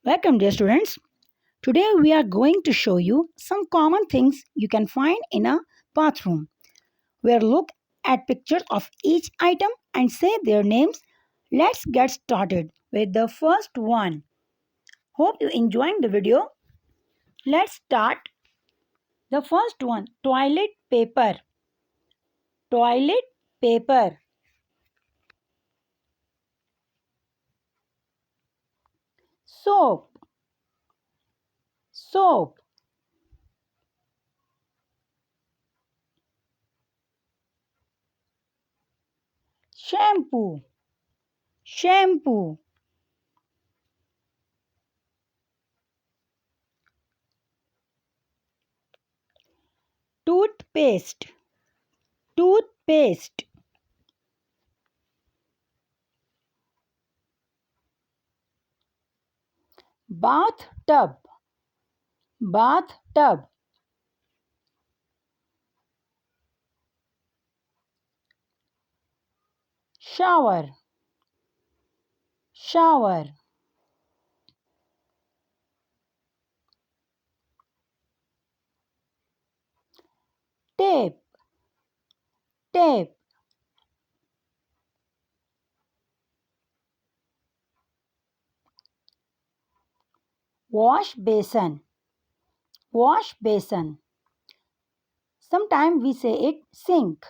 Welcome, dear students. Today we are going to show you some common things you can find in a bathroom. We'll look at pictures of each item and say their names. Let's get started with the first one. Hope you enjoying the video. Let's start. The first one, toilet paper. Toilet paper. Soap. Soap. Shampoo. Shampoo. Toothpaste. Toothpaste. Bathtub. Bathtub. Shower. Shower. Tape. Tape. Wash basin. Wash basin. Sometimes we say it sink.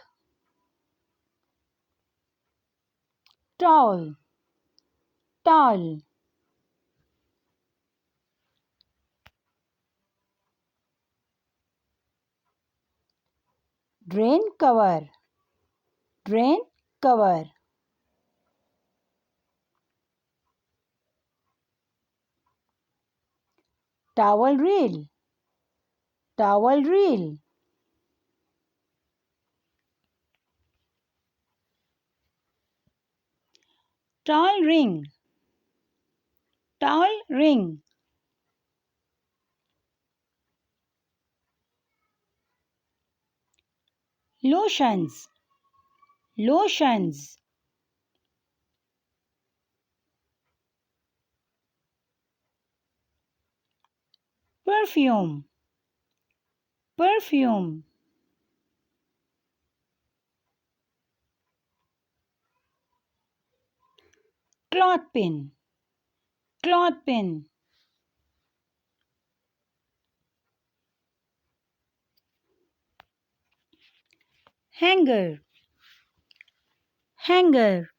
Towel. Towel. Drain cover. Drain cover. Towel reel. Towel reel. Towel ring. Towel ring. Lotions. Lotions. Perfume. Perfume. Clothpin. Clothpin. Hanger. Hanger.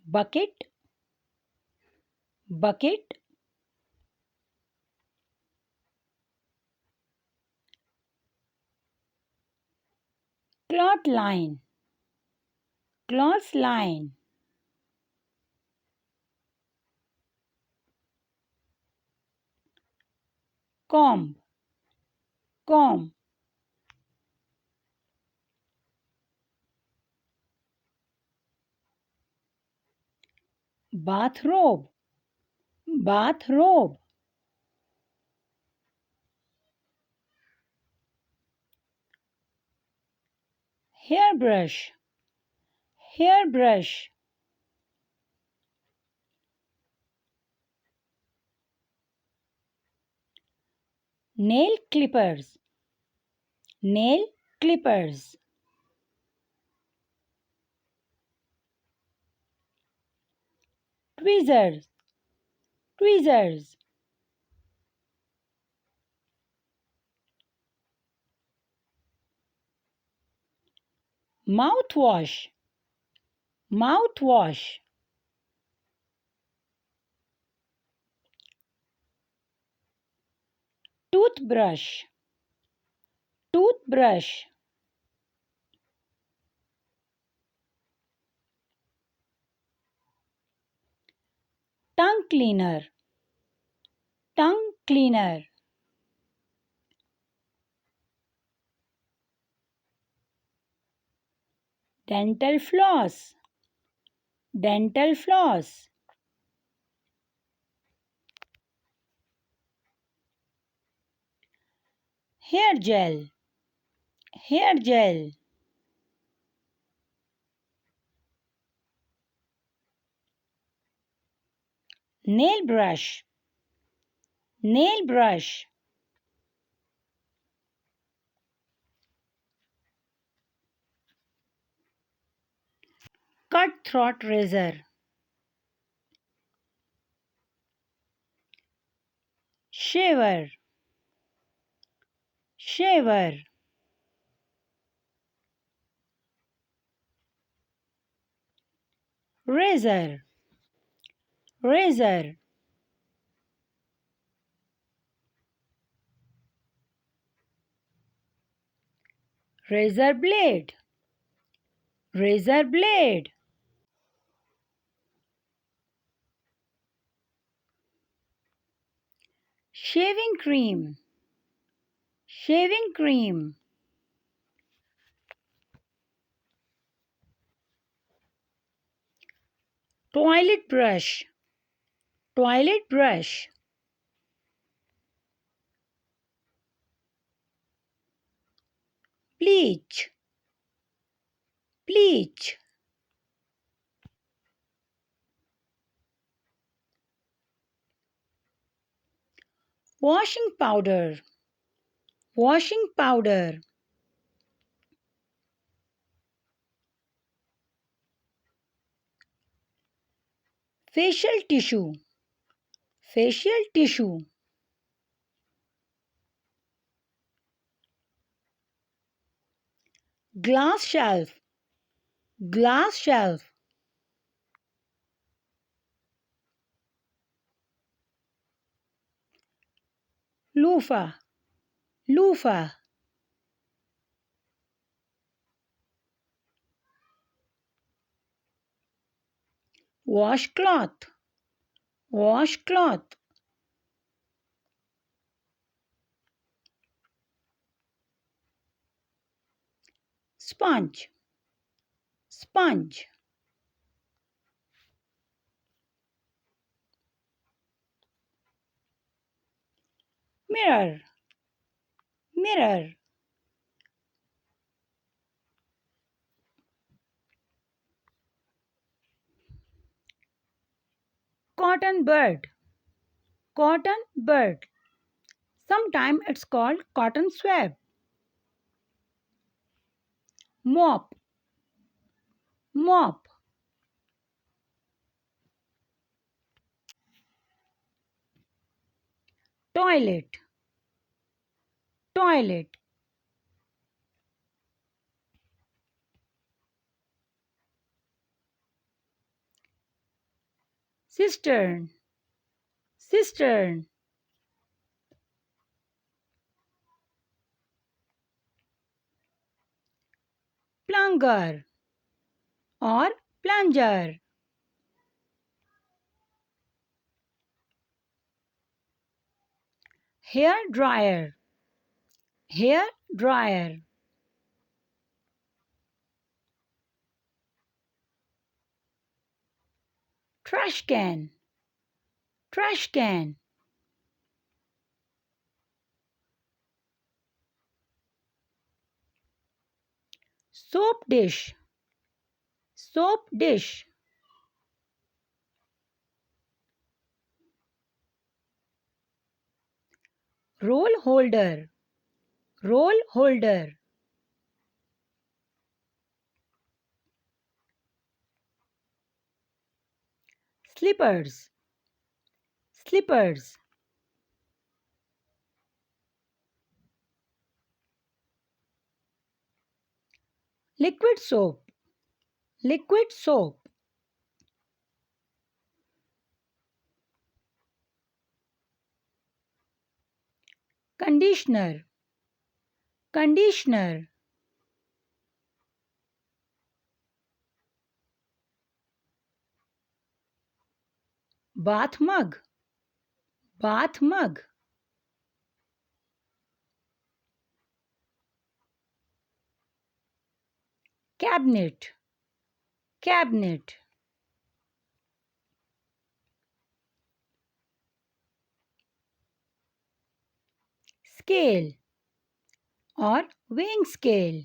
Bucket. Bucket. Cloth line. Cloth line. Comb. Comb. Bathrobe. Bathrobe. Hairbrush. Hairbrush. Nail clippers. Nail clippers. Tweezers. Tweezers. Mouthwash. Mouthwash. Toothbrush. Toothbrush. Tongue cleaner. Tongue cleaner. Dental floss. Dental floss. Hair gel. Hair gel. nail brush, nail brush, cutthroat razor, shaver, shaver, razor, razor, razor blade, razor blade, shaving cream, shaving cream, toilet brush, toilet brush, bleach, bleach, washing powder, washing powder, facial tissue, facial tissue, glass shelf, glass shelf, loofah, loofah, washcloth, washcloth, sponge, sponge, mirror, mirror, cotton bud, cotton bud. Sometimes it's called cotton swab. Mop, mop, toilet, toilet, cistern, cistern, plunger or plunger, hair dryer, hair dryer, trash can, trash can, soap dish, soap dish, roll holder, roll holder, slippers, slippers, liquid soap, liquid soap, conditioner, conditioner, bath mug, bath mug, cabinet, cabinet, scale or weighing scale,